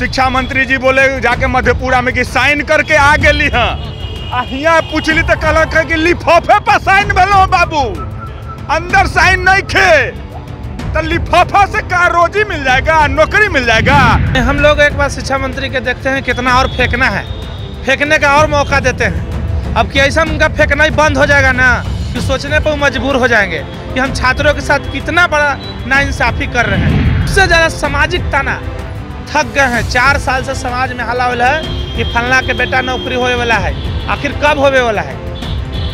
शिक्षा मंत्री जी बोले जाके मधेपुरा में कि साइन करके आ गई हाँ, यहाँ पूछली तो कहलक कि लिफाफे पर साइन भेलो बाबू, अंदर साइन नहीं खे, तो लिफाफा से का रोजी मिल जाएगा, नौकरी मिल जाएगा। हम लोग एक बार शिक्षा मंत्री के देखते हैं कितना और फेंकना है, फेंकने का और मौका देते हैं। अब कि ऐसा उनका फेंकना ही बंद हो जाएगा ना कि सोचने पर मजबूर हो जाएंगे कि हम छात्रों के साथ कितना बड़ा नाइंसाफी कर रहे हैं। सबसे ज़्यादा सामाजिक ताना थक गए हैं। 4 साल से समाज में हल्ला वाला है कि फलना के बेटा नौकरी होने वाला है, आखिर कब होने वाला है।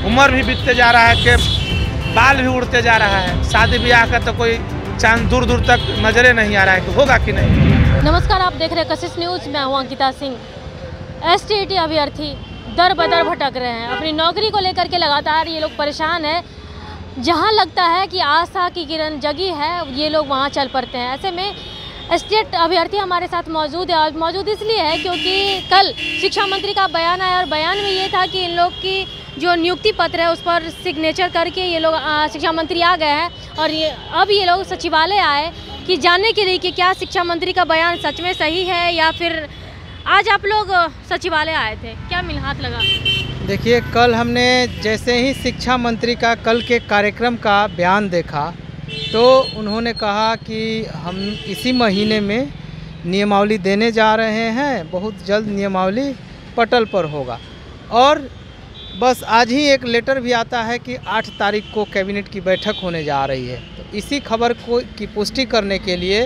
उम्र भी बीतते जा रहा है, कि बाल भी उड़ते जा रहा है, शादी ब्याह का तो कोई चांद दूर दूर तक नजरे नहीं आ रहा है कि होगा कि नहीं। नमस्कार, आप देख रहे हैं कशिश न्यूज़। मैं हूं अंकिता सिंह। STET अभ्यर्थी दर बदर भटक रहे हैं, अपनी नौकरी को लेकर के लगातार ये लोग परेशान हैं। जहां लगता है कि आशा की किरण जगी है, ये लोग वहां चल पड़ते हैं। ऐसे में STET अभ्यर्थी हमारे साथ मौजूद है, और मौजूद इसलिए है क्योंकि कल शिक्षा मंत्री का बयान आया, और बयान में ये था कि इन लोग की जो नियुक्ति पत्र है उस पर सिग्नेचर करके ये लोग शिक्षा मंत्री आ गए हैं। और अब ये लोग सचिवालय आए कि जानने के लिए कि क्या शिक्षा मंत्री का बयान सच में सही है या फिर आज आप लोग सचिवालय आए थे, क्या मिल हाथ लगा? देखिए, कल हमने जैसे ही शिक्षा मंत्री का कल के कार्यक्रम का बयान देखा तो उन्होंने कहा कि हम इसी महीने में नियमावली देने जा रहे हैं, बहुत जल्द नियमावली पटल पर होगा। और बस आज ही एक लेटर भी आता है कि 8 तारीख को कैबिनेट की बैठक होने जा रही है। तो इसी खबर को की पुष्टि करने के लिए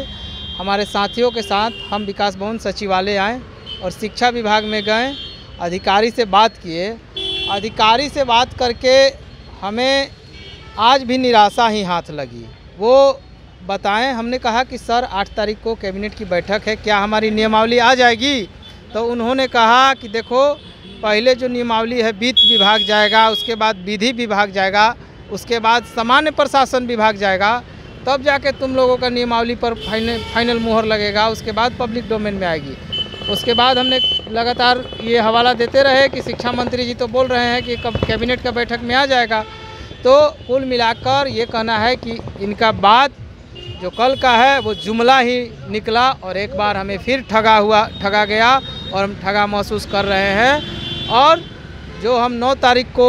हमारे साथियों के साथ हम विकास भवन सचिवालय आए और शिक्षा विभाग में गए, अधिकारी से बात किए। अधिकारी से बात करके हमें आज भी निराशा ही हाथ लगी। वो बताएं, हमने कहा कि सर 8 तारीख को कैबिनेट की बैठक है, क्या हमारी नियमावली आ जाएगी? तो उन्होंने कहा कि देखो, पहले जो नियमावली है वित्त विभाग जाएगा, उसके बाद विधि विभाग जाएगा, उसके बाद सामान्य प्रशासन विभाग जाएगा, तब जाके तुम लोगों का नियमावली पर फाइनल मुहर लगेगा, उसके बाद पब्लिक डोमेन में आएगी। उसके बाद हमने लगातार ये हवाला देते रहे कि शिक्षा मंत्री जी तो बोल रहे हैं कि कब कैबिनेट का बैठक में आ जाएगा। तो कुल मिलाकर ये कहना है कि इनका बात जो कल का है वो जुमला ही निकला, और एक बार हमें फिर ठगा गया और हम ठगा महसूस कर रहे हैं। और जो हम 9 तारीख को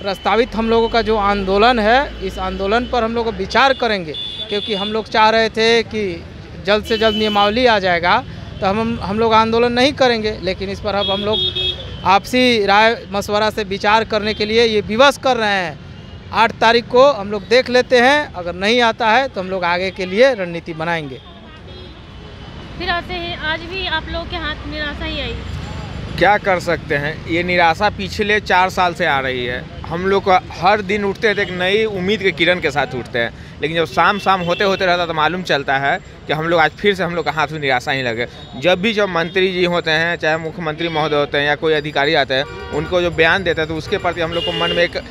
प्रस्तावित हम लोगों का जो आंदोलन है, इस आंदोलन पर हम लोग विचार करेंगे, क्योंकि हम लोग चाह रहे थे कि जल्द से जल्द नियमावली आ जाएगा तो हम लोग आंदोलन नहीं करेंगे। लेकिन इस पर अब हम लोग आपसी राय मशवरा से विचार करने के लिए ये विवश कर रहे हैं। 8 तारीख को हम लोग देख लेते हैं, अगर नहीं आता है तो हम लोग आगे के लिए रणनीति बनाएंगे। फिर आते हैं, आज भी आप लोग के हाथ निराशा ही आई। क्या कर सकते हैं, ये निराशा पिछले 4 साल से आ रही है। हम लोग हर दिन उठते हैं तो एक नई उम्मीद के किरण के साथ उठते हैं, लेकिन जब शाम होते रहता तो मालूम चलता है कि हम लोग आज फिर से हम लोग के हाथ में निराशा ही लगे। जब मंत्री जी होते हैं, चाहे मुख्यमंत्री महोदय होते हैं या कोई अधिकारी आते हैं, उनको जो बयान देते हैं तो उसके प्रति हम लोग को मन में एक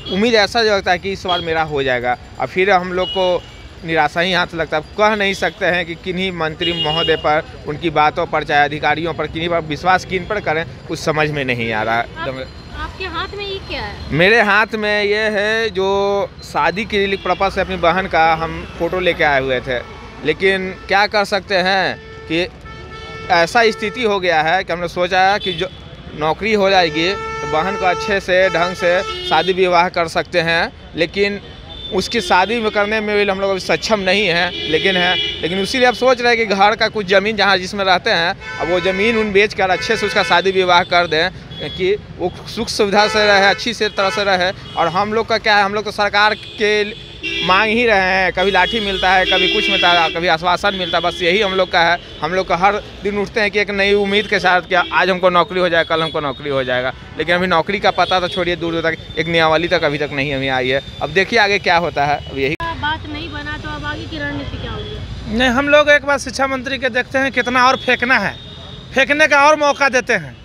उम्मीद ऐसा लगता है कि इस बार मेरा हो जाएगा, और फिर हम लोग को निराशा ही हाथ लगता है। कह नहीं सकते हैं कि किन्हीं मंत्री महोदय पर, उनकी बातों पर, चाहे अधिकारियों पर, किन्हीं पर विश्वास किन पर करें, कुछ समझ में नहीं आ रहा है। आपके हाथ में ये क्या है? मेरे हाथ में ये है, जो शादी के पर्पज़ से अपनी बहन का हम फोटो लेके आए हुए थे, लेकिन क्या कर सकते हैं कि ऐसा स्थिति हो गया है कि हमने सोचा है कि जो नौकरी हो जाएगी तो बहन को अच्छे से ढंग से शादी विवाह कर सकते हैं, लेकिन उसकी शादी में करने में भी हम लोग अभी सक्षम नहीं हैं, लेकिन इसीलिए अब सोच रहे हैं कि घर का कुछ ज़मीन जहाँ जिसमें रहते हैं, अब वो ज़मीन बेच कर अच्छे से उसका शादी विवाह कर दें कि वो सुख सुविधा से रहे, अच्छी से तरह से रहे। और हम लोग का क्या है, हम लोग तो सरकार के मांग ही रहे हैं, कभी लाठी मिलता है, कभी कुछ मिलता है, कभी आश्वासन मिलता है, बस यही हम लोग का है। हम लोग का हर दिन उठते हैं कि एक नई उम्मीद के साथ कि आज हमको नौकरी हो जाएगा, कल हमको नौकरी हो जाएगा, लेकिन अभी नौकरी का पता तो छोड़िए, दूर तक एक नियमावली तक अभी तक नहीं हमें आई है। अब देखिए आगे क्या होता है। अब यही बात नहीं बना तो अब आगे की रणनीति क्या होगी? नहीं, हम लोग एक बार शिक्षा मंत्री के देखते हैं कितना और फेंकना है, फेंकने का और मौका देते हैं।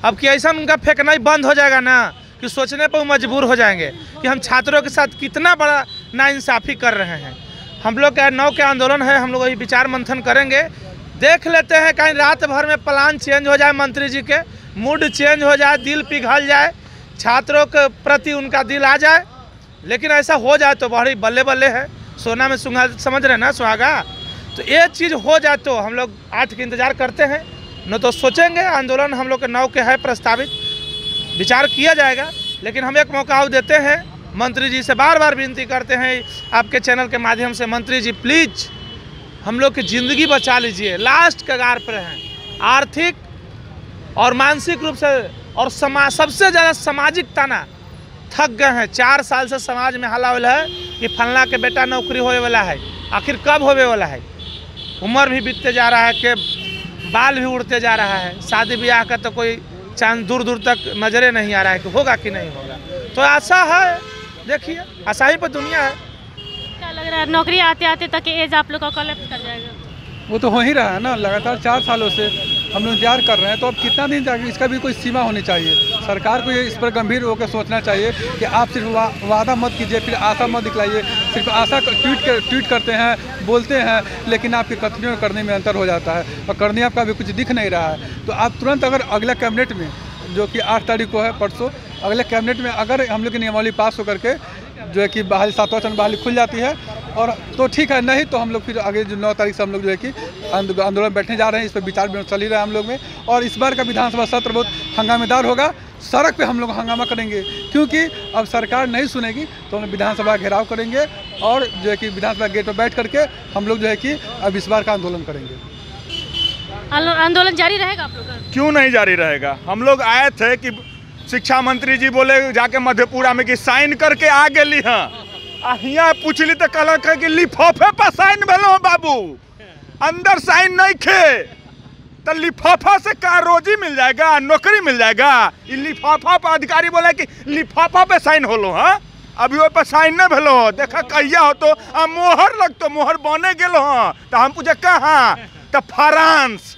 अब कि ऐसा उनका फेंकना ही बंद हो जाएगा ना कि सोचने पर मजबूर हो जाएंगे कि हम छात्रों के साथ कितना बड़ा नाइंसाफी कर रहे हैं। हम लोग का 9 के आंदोलन है, हम लोग वही विचार मंथन करेंगे, देख लेते हैं कहीं रात भर में प्लान चेंज हो जाए, मंत्री जी के मूड चेंज हो जाए, दिल पिघल जाए, छात्रों के प्रति उनका दिल आ जाए। लेकिन ऐसा हो जाए तो बड़ी बल्ले बल्ले है, सोना में सुहागा, समझ रहे ना, सुहागा। तो ये चीज़ हो जाए तो हम लोग 8 का इंतज़ार करते हैं, न तो सोचेंगे। आंदोलन हम लोग के 9 के है प्रस्तावित, विचार किया जाएगा। लेकिन हम एक मौका और देते हैं, मंत्री जी से बार बार विनती करते हैं आपके चैनल के माध्यम से, मंत्री जी प्लीज़ हम लोग की ज़िंदगी बचा लीजिए। लास्ट कगार पर हैं, आर्थिक और मानसिक रूप से और सबसे ज़्यादा सामाजिक ताना थक गए हैं। 4 साल से समाज में हल्ला वाला है कि फलना के बेटा नौकरी होने वाला है, आखिर कब होने वाला है। उम्र भी बीतते जा रहा है, कि बाल भी उड़ते जा रहा है, शादी ब्याह का तो कोई चांद दूर दूर तक नजरे नहीं आ रहा है कि होगा कि नहीं होगा। तो आशा है, देखिए आशा ही पर दुनिया है। क्या लग रहा है नौकरी आते आते तक एज आप लोग का कॉलेप्स कर जाएगा? वो तो हो ही रहा है ना, लगातार 4 सालों से हम लोग इंतजार कर रहे हैं। तो अब कितना दिन जाएगी, इसका भी कोई सीमा होनी चाहिए। सरकार को ये इस पर गंभीर होकर सोचना चाहिए कि आप सिर्फ वादा मत कीजिए, फिर आशा मत दिखलाइए। सिर्फ आशा ट्वीट करते हैं, बोलते हैं, लेकिन आपके कथनी और करने में अंतर हो जाता है और करने आपका भी कुछ दिख नहीं रहा है। तो आप तुरंत अगर अगला कैबिनेट में, जो कि 8 तारीख को है परसों, अगले कैबिनेट में अगर हम लोग की नियमावली पास होकर के जो है कि बहाली 7वां चरण बहाली खुल जाती है और तो ठीक है, नहीं तो हम लोग फिर आगे जो 9 तारीख से हम लोग जो है कि आंदोलन बैठने जा रहे हैं। इस पर विचार विमर्श चल ही रहा है हम लोग में। और इस बार का विधानसभा सत्र बहुत हंगामेदार होगा। सड़क पे हम लोग हंगामा करेंगे, क्योंकि अब सरकार नहीं सुनेगी तो हम विधानसभा घेराव करेंगे और जो है कि विधानसभा गेट पर बैठ करके हम लोग जो है कि अब इस बार का आंदोलन करेंगे। आंदोलन जारी रहेगा आप लोग का? क्यों नहीं जारी रहेगा। हम लोग आए थे कि शिक्षा मंत्री जी बोले जाके मधेपुरा में कि साइन करके आ गई हाँ, यहाँ पूछली तो कहलक कि लिफाफे पर साइन भेलो बाबू, अंदर साइन नहीं खे। तो लिफाफा से का रोजी मिल जाएगा, नौकरी मिल जाएगा। लिफाफा पर अधिकारी बोले कि लिफाफा पे साइन होलो हाँ, अभी वो पे साइन नहीं भेलो। देखा कहिया हो तो मोहर लगतो, मोहर बने गेलो हाँ। तो हम पूछे कहाँ, तो फ्रांस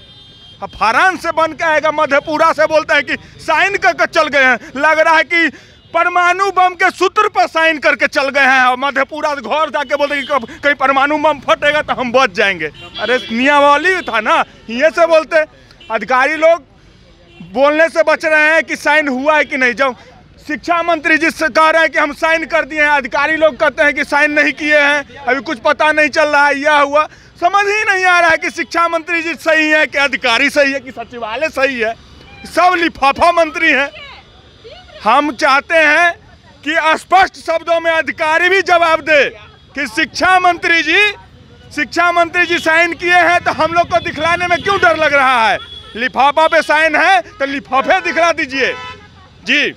से बन के आएगा, मधेपुरा से बोलता है कि साइन करके चल गए हैं। लग रहा है कि परमाणु बम के सूत्र पर साइन करके चल गए हैं और मधेपुरा घर जाके बोलते हैं कि कहीं परमाणु बम फटेगा तो हम बच जाएंगे। अरे नियमावली था ना, ये से बोलते अधिकारी लोग बोलने से बच रहे हैं कि साइन हुआ है कि नहीं। जब शिक्षा मंत्री जी से कह रहे हैं कि हम साइन कर दिए हैं, अधिकारी लोग कहते हैं कि साइन नहीं किए हैं, अभी कुछ पता नहीं चल रहा है। यह हुआ, समझ ही नहीं आ रहा है कि शिक्षा मंत्री जी सही है कि अधिकारी सही है कि सचिवालय सही है। सब लिफाफा मंत्री हैं। हम चाहते हैं कि स्पष्ट शब्दों में अधिकारी भी जवाब दे कि शिक्षा मंत्री जी साइन किए हैं, तो हम लोग को दिखलाने में क्यों डर लग रहा है। लिफाफा पे साइन है तो लिफाफे दिखला दीजिए जी।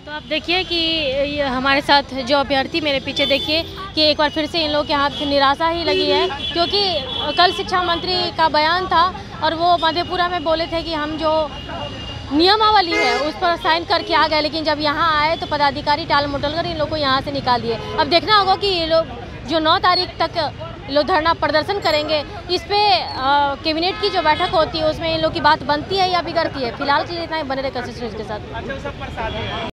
तो आप देखिए कि ये हमारे साथ जो अभ्यर्थी मेरे पीछे देखिए कि एक बार फिर से इन लोगों के हाथ निराशा ही लगी है, क्योंकि कल शिक्षा मंत्री का बयान था और वो मधेपुरा में बोले थे कि हम जो नियमावली है उस पर साइन करके आ गए, लेकिन जब यहाँ आए तो पदाधिकारी टाल मटोल कर इन लोग को यहाँ से निकाल दिए। अब देखना होगा कि ये लोग जो 9 तारीख तक लोग धरना प्रदर्शन करेंगे, इस पे कैबिनेट की जो बैठक होती है उसमें इन लोग की बात बनती है या बिगड़ती है। फिलहाल के लिए इतना ही, बने रहे कोशिश के साथ।